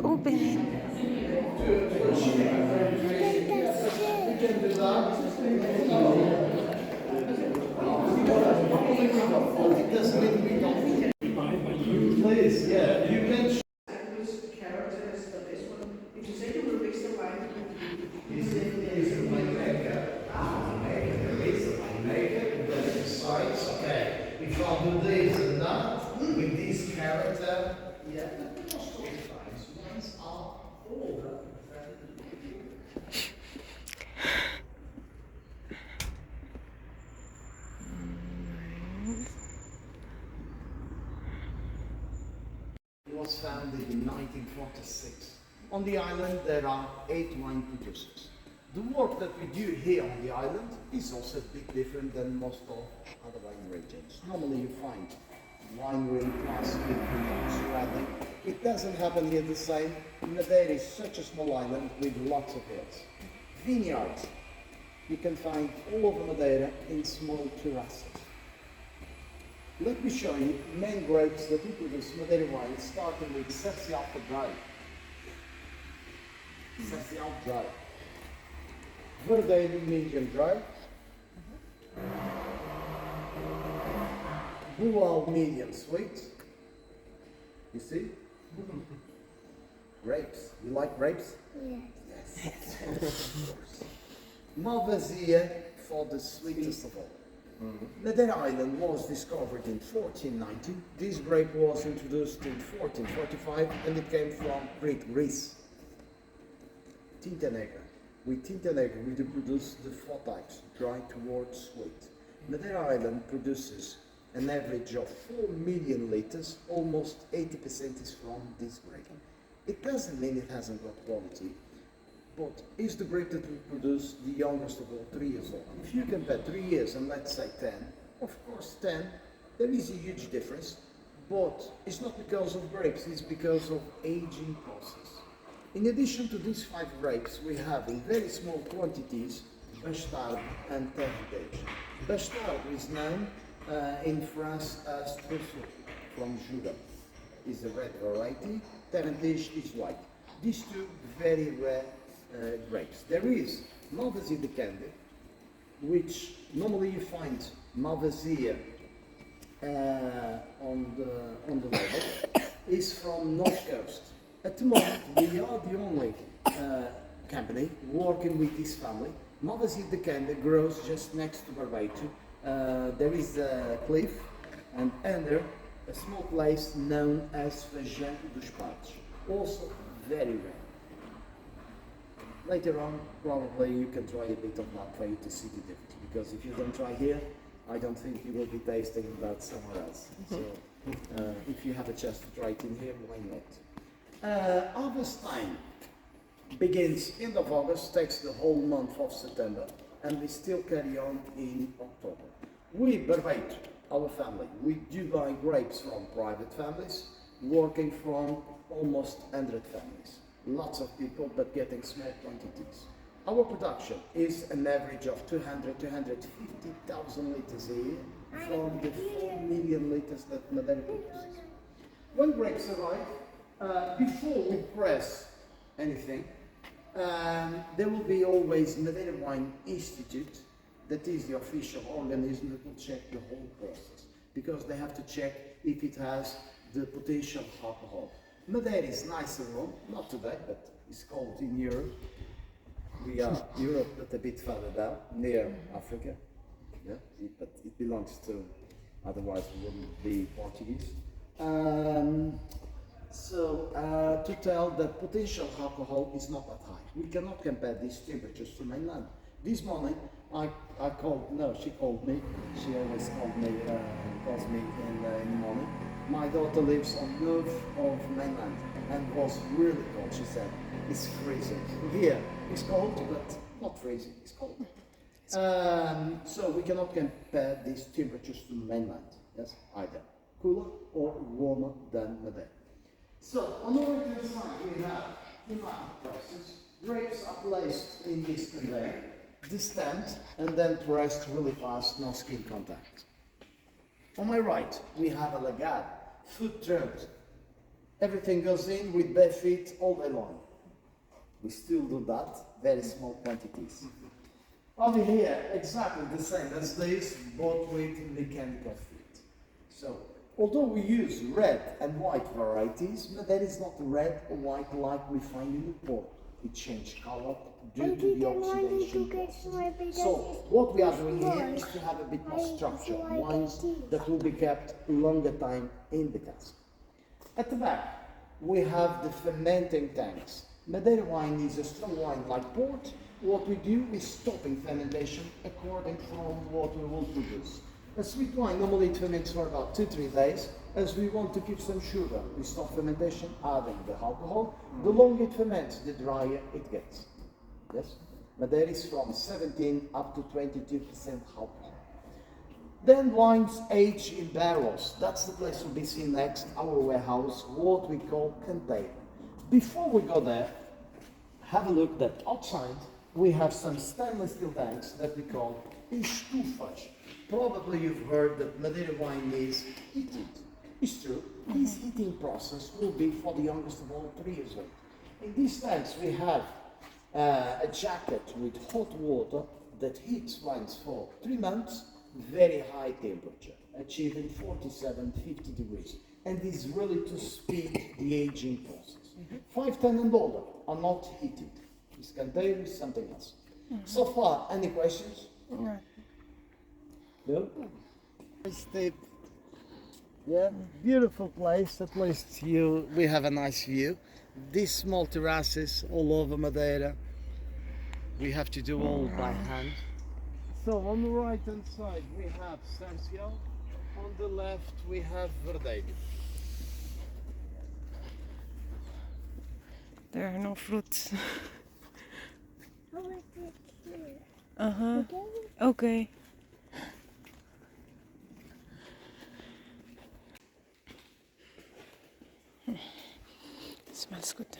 open it. Please, yeah, you can. Characters of this one. If you say you will mix the wine Is it winemaker? Winemaker, is a winemaker. That's the size. Okay. If I do this and that with this character, yeah, but most of the times wines are older than. It was founded in 1946. On the island there are 8 wine producers. The work that we do here on the island is also a bit different than most of other wine regions. Normally you find winery plus big vineyards surrounding. It doesn't happen here the same. Madeira is such a small island with lots of hills. Vineyards you can find all over Madeira in small terraces. Let me show you main grapes that we produce Madeira wine, starting with Cercial Dry. Cercial Dry. Verdelho medium dry. Bual medium sweet. You see? Grapes. You like grapes? Yes. Yes. Of course. Malvasia for the sweetest of all. Madeira Island was discovered in 1490. This grape was introduced in 1445 and it came from Greece. Tinta Negra. With Tinta Negra we do produce the 4 types, dry towards sweet. Madeira Island produces an average of 4 million liters, almost 80% is from this grape. It doesn't mean it hasn't got quality, but is the grape that we produce the youngest of all 3 years old. If you compare 3 years and let's say 10, of course 10, there is a huge difference, but it's not because of grapes, it's because of aging process. In addition to these 5 grapes, we have in very small quantities Bastardo and Heritage. Bastardo is known in France as Truffaut from Jura. It's a red variety, Heritage is white. These 2 very rare grapes. There is Malvasia de Cande, which normally you find Malvasia on the label, is from North Coast. At the moment, we are the only company working with this family. Malvasia de Cande grows just next to Barbeito. There is a cliff, and under a small place known as Feijão dos Patos, also very rare. Later on, probably you can try a bit of that for you to see the difference, because if you don't try here, I don't think you will be tasting that somewhere else. So, if you have a chance to try it in here, why not? Harvest time begins end of August, takes the whole month of September, and we still carry on in October. We, Barbeito, our family, we do buy grapes from private families, working from almost 100 families. Lots of people, but getting small quantities. Our production is an average of 250,000 liters a year from the 4 million liters that Madeira produces. When grapes arrive, before we press anything, there will be always Madeira Wine Institute, that is the official organism that will check the whole process, because they have to check if it has the potential alcohol. Madeira is nice and warm, not today, but it's cold in Europe. We are Europe, but a bit further down, near Africa. Yeah, but it belongs to, otherwise we wouldn't be Portuguese. To tell that potential alcohol is not that high. We cannot compare these temperatures to mainland. This morning, she called me, she always calls me in the morning. My daughter lives on the north of mainland and was really cold, she said. It's freezing. Here, it's cold, but not freezing, it's cold. So we cannot compare these temperatures to mainland, yes, either cooler or warmer than Madeira. So, on the right-hand side, we have the market prices. Grapes are placed in this conveyor, stamped, and then pressed really fast, no skin contact. On my right, we have a lagar, food turned Everything goes in with bare feet all day long. We still do that, very small quantities. Over here, exactly the same as this, but with mechanical feet. So, although we use red and white varieties, but that is not red or white like we find in the port. It changed color due to the oxidation process. So, what we are doing here is to have a bit more structure, wines that will be kept longer time in the cask. At the back, we have the fermenting tanks. Madeira wine is a strong wine like port. What we do is stopping fermentation according from what we will produce. A sweet wine normally it ferments for about 2-3 days. As we want to keep some sugar, we stop fermentation, adding the alcohol. The longer it ferments, the drier it gets. Yes? Madeira is from 17 up to 22% alcohol. Then wines age in barrels. That's the place we'll be seeing next, our warehouse, what we call container. Before we go there, have a look that outside we have some stainless steel tanks that we call estufas. Probably you've heard that Madeira wine is heated. It's true. This heating process will be for the youngest of all 3 years old. In these tanks we have a jacket with hot water that heats wines for 3 months, very high temperature, achieving 47-50 degrees. And this is really to speed the aging process. 5, 10 and older are not heated. This container is something else. So far, any questions? No. No? Yeah, beautiful place. At least we have a nice view. These small terraces all over Madeira. We have to do all by hand. So on the right hand side we have Cercio. On the left we have Barbeito. There are no fruits. Okay. Smells good.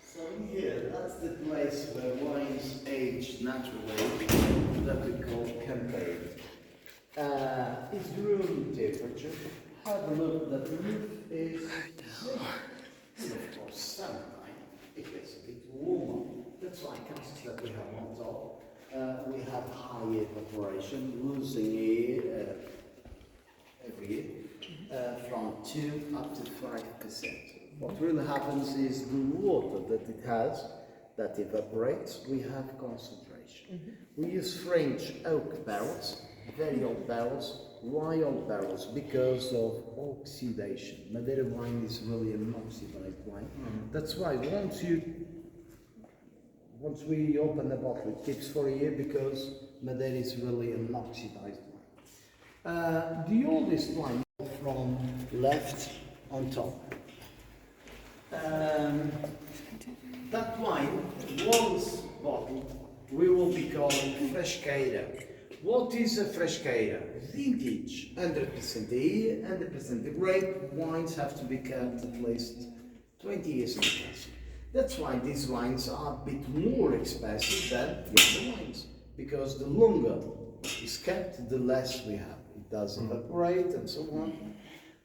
So here, that's the place where wines age naturally, that we call campaign. It's room temperature. Have a look that the roof is zero. And of course, summertime, it gets a bit warmer. That's why casks that we have on top, we have high evaporation, losing air every year, from 2 up to 5%. What really happens is the water that it has, that evaporates, we have concentration. We use French oak barrels, very old barrels. Why old barrels? Because of oxidation. Madeira wine is really an oxidized wine. That's why once we open the bottle, it keeps for a year because Madeira is really an oxidized wine. The oldest wine from left on top. That wine, once bottled, we will be calling fresqueira. What is a fresqueira? Vintage, 100% a year, 100% the grape. Wines have to be kept at least 20 years in the cask. That's why these wines are a bit more expensive than the other wines, because the longer it's kept, the less we have. It does evaporate and so on.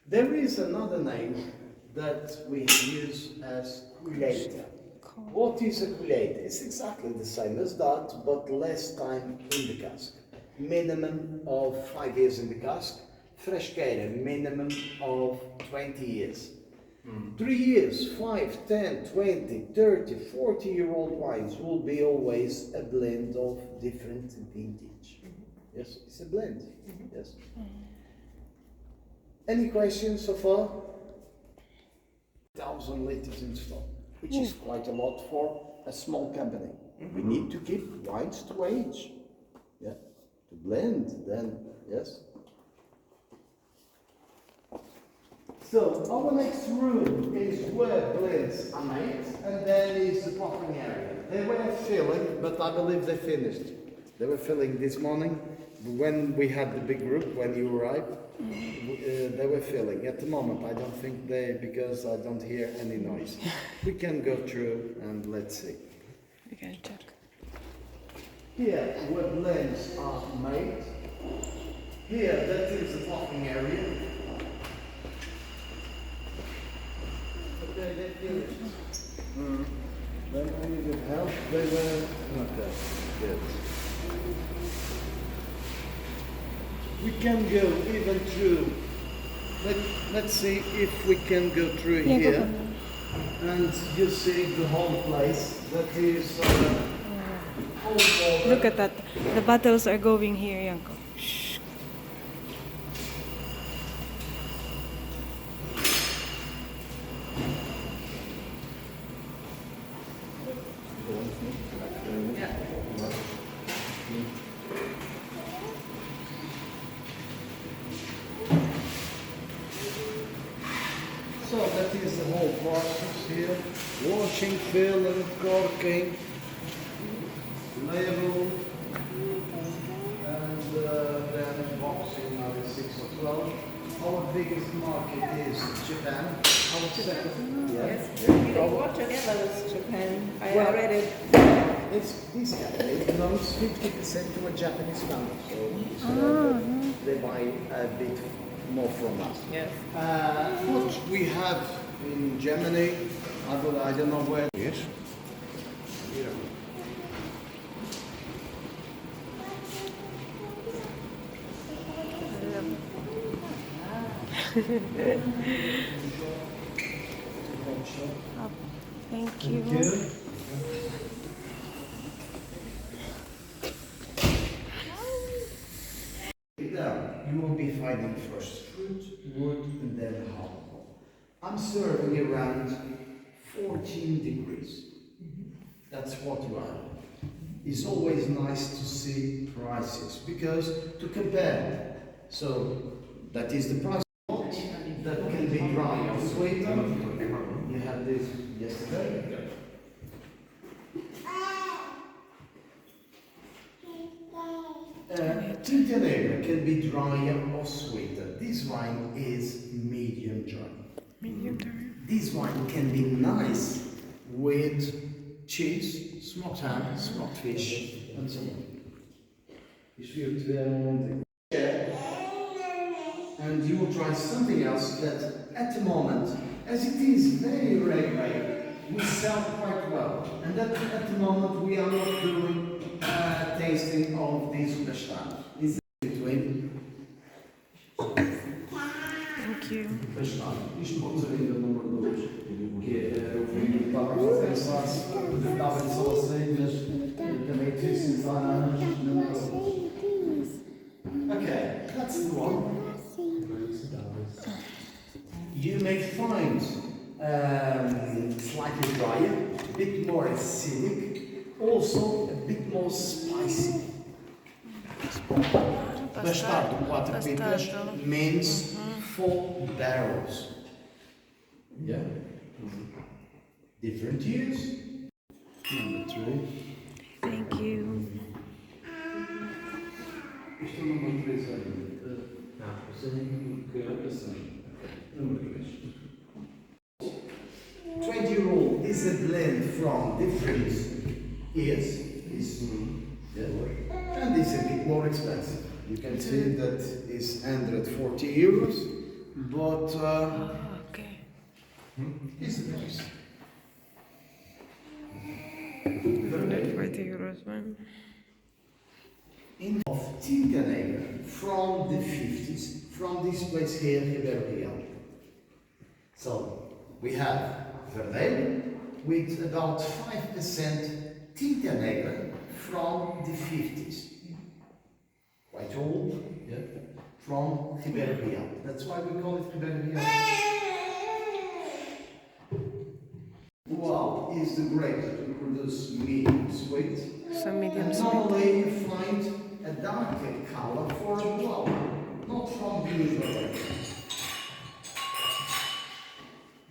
There is another name that we use as colheita. What is a colheita? It's exactly the same as that, but less time in the cask. Minimum of 5 years in the cask. Fresqueira, minimum of 20 years. 3 years, 5, 10, 20, 30, 40-year-old wines will be always a blend of different vintage. Yes, it's a blend. Yes. Any questions so far? 1,000 liters in stock, which is quite a lot for a small company. We need to keep wines to age. Yeah. To blend, then, yes. So, our next room is where blends are made, and then is the bottling area. They were filling, but I believe they finished. They were filling this morning, when we had the big group, when you arrived, they were filling. At the moment, I don't think because I don't hear any noise. We can go through and let's see. We can check. Here, where blends are made. Here, that is the bottling area. can go even through. Let's see if we can go through Yeah, go here. for now. And you see the whole place. That is all over. Look at that. The bottles are going here, Yanko. Shh. So that is the whole process here. Washing, filling, corking, label, and then boxing another 6 or 12. Our biggest market is Japan. Our second, Yes. You don't watch any others, Japan. I Well- read it. this cafe belongs 50% to a Japanese family, so they buy a bit more from us. Yes. What we have in Germany, I don't know where. Yes. Thank you. There, you will be finding first fruit, wood, and then alcohol. I'm serving around 14 degrees. That's what you are. It's always nice to see prices because to compare. So that is the price. That can be dry or sweet. You had this yesterday. Tinta Negra can be drier or sweeter. This wine is medium dry. Medium term. This wine can be nice with cheese, smoked ham, smoked fish, and so on. And you will try something else that at the moment, as it is very rare, we sell quite well. And that at the moment we are not doing tasting of this bastard. This is between Thank you. bastard. Isto pode ser ainda o número 2, que é o vinho que estava a fazer face, dava-lhe só assim, mas também é difícil falar anos. Okay, that's the one. You may find slightly drier, a bit more acidic, also a bit more spicy. Bastardo, 4 pipas, means 4 barrels. Yeah. Different years. Number 3. Thank you. Isto é o número 3 ainda. Número 3. 20-year-old is a blend from different years. And it's a bit more expensive. You can see that it's 140 euros, but Okay. it's the price. 140 euros, man. In of Tinta Negra from the 50s, from this place here, Ribeiro. So we have Verdelho with about 5% Tinta Negra from the 50s. Quite old, yeah, from Ribeiro. That's why we call it Ribeiro. Wow, is the grape that we produce medium sweet. Some medium And sweet. normally you find a darker color for a flower, not from the usual way.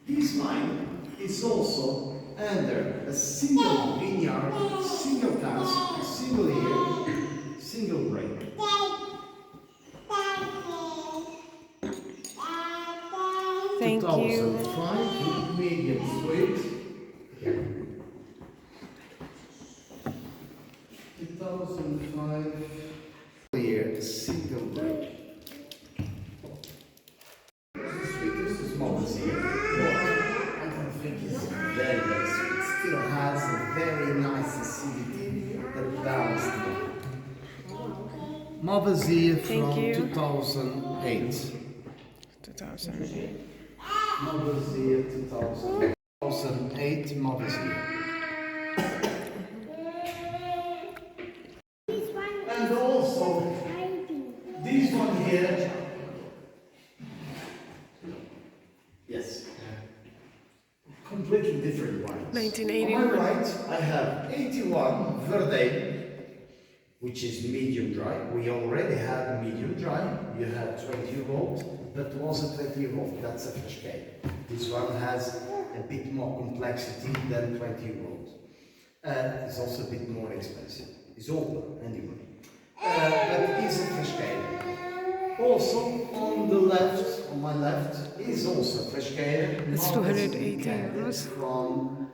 This wine is also under a single vineyard, single cask, single year, single grape. Thank you. 2005, medium sweet. 2005, year, single grape. The sweetest is smallest here. I don't think it's very, very sweet. It still has a very nice acidity that balances it. Mavazia Thank from you. 2008. 2008. Mavazia 2008 Mavazia. And also, this one here. Yes. Completely different wines. 1981. On my right, I have 81 Verde, which is medium dry. We already had medium dry. You had 20-year-old. That wasn't 20-year-old. That's a fresh cake. This one has a bit more complexity than 20-year-old. It's also a bit more expensive. It's older anyway. But it's a fresh cake. Also on the left, on my left, is also fresh cake. It's 280 euros. From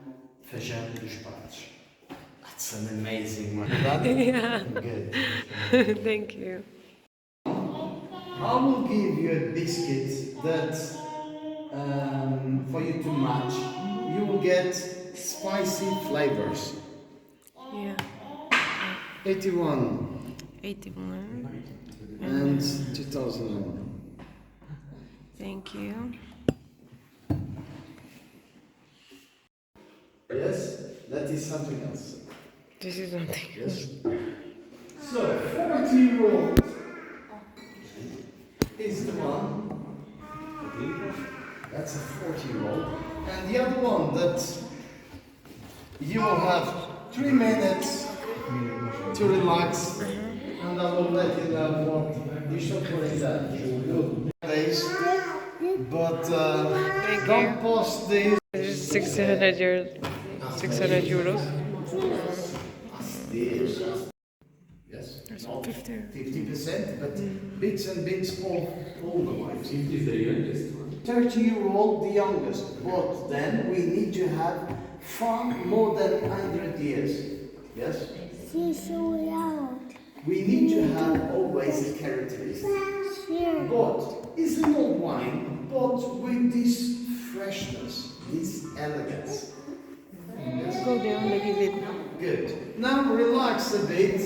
Feijão dos Patos. That's an amazing one. Yeah. Good. Thank you. I will give you a biscuit that, for you to match, you will get spicy flavors. Yeah. 81 81. and 2001. Thank you. Yes, that is something else. This is something. Yes. So, 40-year-old is the one. That's a 40-year-old. And the other one that you will have 3 minutes to relax, and I will let you know what you should put in that. Days, but don't post these. This is 600 euros. 600 euros. Yes, There's not 50. 50%, but bits and bits all the way. 50 is the youngest one. 30-year-old, the youngest. But then we need to have far more than 100 years. Yes? We need to have always a characteristic. But it's an old wine, but with this freshness, this elegance. Go there and give it. Good. Now relax a bit.